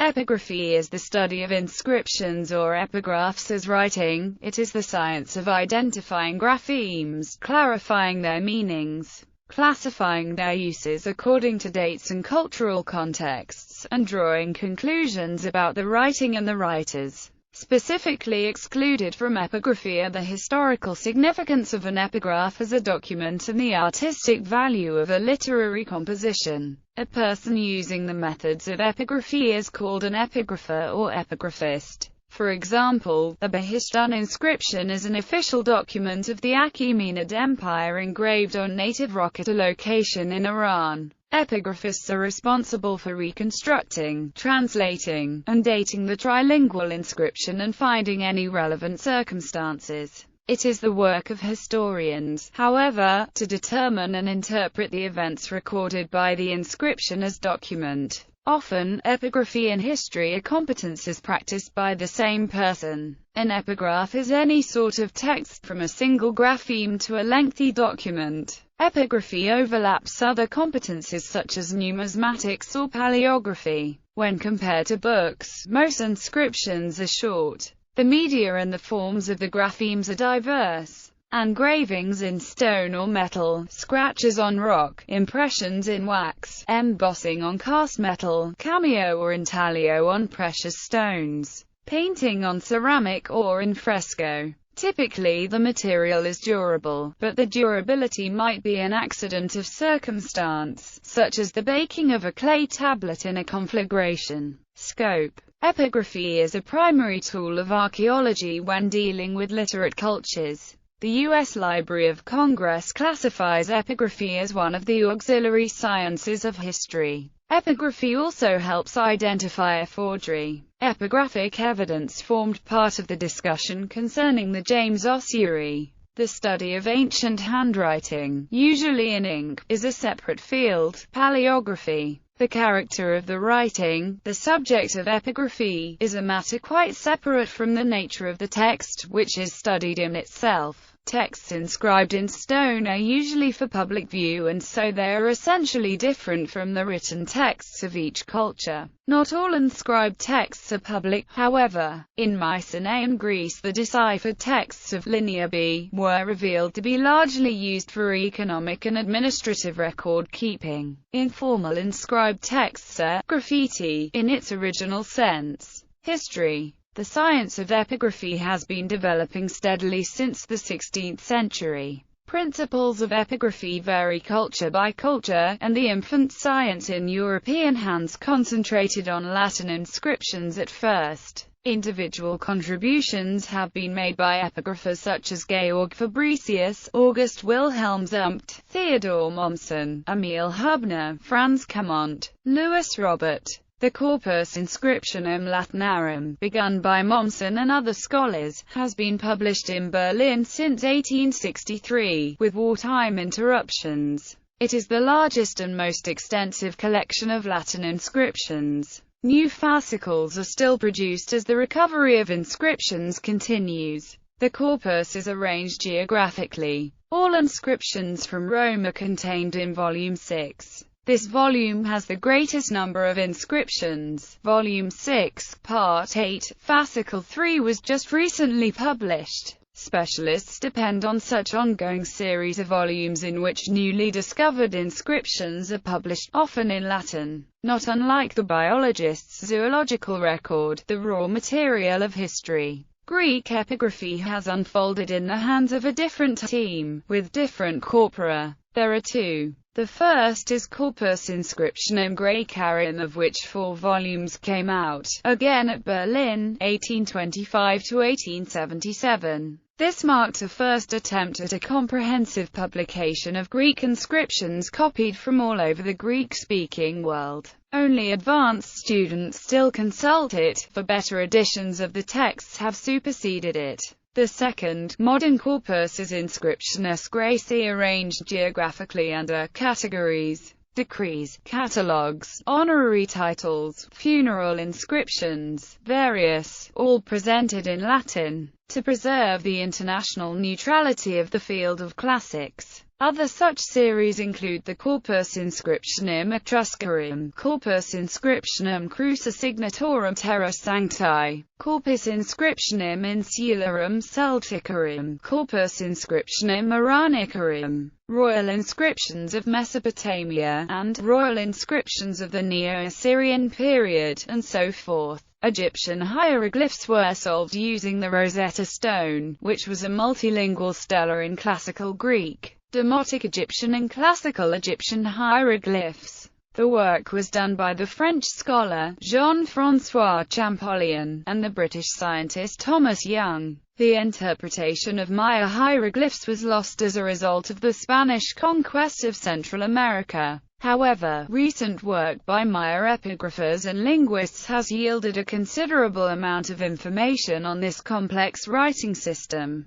Epigraphy is the study of inscriptions or epigraphs as writing. It is the science of identifying graphemes, clarifying their meanings, classifying their uses according to dates and cultural contexts, and drawing conclusions about the writing and the writers. Specifically excluded from epigraphy are the historical significance of an epigraph as a document and the artistic value of a literary composition. A person using the methods of epigraphy is called an epigrapher or epigraphist. For example, the Behistun inscription is an official document of the Achaemenid Empire engraved on native rock at a location in Iran. Epigraphists are responsible for reconstructing, translating, and dating the trilingual inscription and finding any relevant circumstances. It is the work of historians, however, to determine and interpret the events recorded by the inscription as document. Often, epigraphy and history are competences practiced by the same person. An epigraph is any sort of text from a single grapheme to a lengthy document. Epigraphy overlaps other competences such as numismatics or paleography. When compared to books, most inscriptions are short. The media and the forms of the graphemes are diverse. Engravings in stone or metal, scratches on rock, impressions in wax, embossing on cast metal, cameo or intaglio on precious stones, painting on ceramic or in fresco. Typically the material is durable, but the durability might be an accident of circumstance, such as the baking of a clay tablet in a conflagration. Scope. Epigraphy is a primary tool of archaeology when dealing with literate cultures. The U.S. Library of Congress classifies epigraphy as one of the auxiliary sciences of history. Epigraphy also helps identify a forgery. Epigraphic evidence formed part of the discussion concerning the James Ossuary. The study of ancient handwriting, usually in ink, is a separate field. Paleography. The character of the writing, the subject of epigraphy, is a matter quite separate from the nature of the text, which is studied in itself. Texts inscribed in stone are usually for public view and so they are essentially different from the written texts of each culture. Not all inscribed texts are public, however. In Mycenaean Greece the deciphered texts of Linear B were revealed to be largely used for economic and administrative record-keeping. Informal inscribed texts are graffiti, in its original sense. History. The science of epigraphy has been developing steadily since the 16th century. Principles of epigraphy vary culture by culture, and the infant science in European hands concentrated on Latin inscriptions at first. Individual contributions have been made by epigraphers such as Georg Fabricius, August Wilhelm Zumpt, Theodor Mommsen, Emil Hubner, Franz Camont, Louis Robert. The Corpus Inscriptionum Latinarum, begun by Mommsen and other scholars, has been published in Berlin since 1863, with wartime interruptions. It is the largest and most extensive collection of Latin inscriptions. New fascicles are still produced as the recovery of inscriptions continues. The corpus is arranged geographically. All inscriptions from Rome are contained in Volume 6. This volume has the greatest number of inscriptions. Volume 6, Part 8, Fascicle 3 was just recently published. Specialists depend on such ongoing series of volumes in which newly discovered inscriptions are published, often in Latin. Not unlike the biologist's zoological record, the raw material of history. Greek epigraphy has unfolded in the hands of a different team, with different corpora. There are two. The first is Corpus Inscriptionum Graecarum, of which 4 volumes came out, again at Berlin, 1825 to 1877. This marked a first attempt at a comprehensive publication of Greek inscriptions copied from all over the Greek-speaking world. Only advanced students still consult it, for better editions of the texts have superseded it. The second, modern corpus, is Inscriptiones Graecae, arranged geographically under categories, decrees, catalogues, honorary titles, funeral inscriptions, various, all presented in Latin. To preserve the international neutrality of the field of classics, Other such series include the Corpus Inscriptionum Etruscorum, Corpus Inscriptionum Crucissignatorum Terra Sancti, Corpus Inscriptionum Insularum Celticarum, Corpus Inscriptionum Maranicarum, Royal Inscriptions of Mesopotamia, and Royal Inscriptions of the Neo-Assyrian period, and so forth. Egyptian hieroglyphs were solved using the Rosetta Stone, which was a multilingual stela in Classical Greek, Demotic Egyptian and Classical Egyptian hieroglyphs. The work was done by the French scholar, Jean-François Champollion, and the British scientist Thomas Young. The interpretation of Maya hieroglyphs was lost as a result of the Spanish conquest of Central America. However, recent work by Maya epigraphers and linguists has yielded a considerable amount of information on this complex writing system.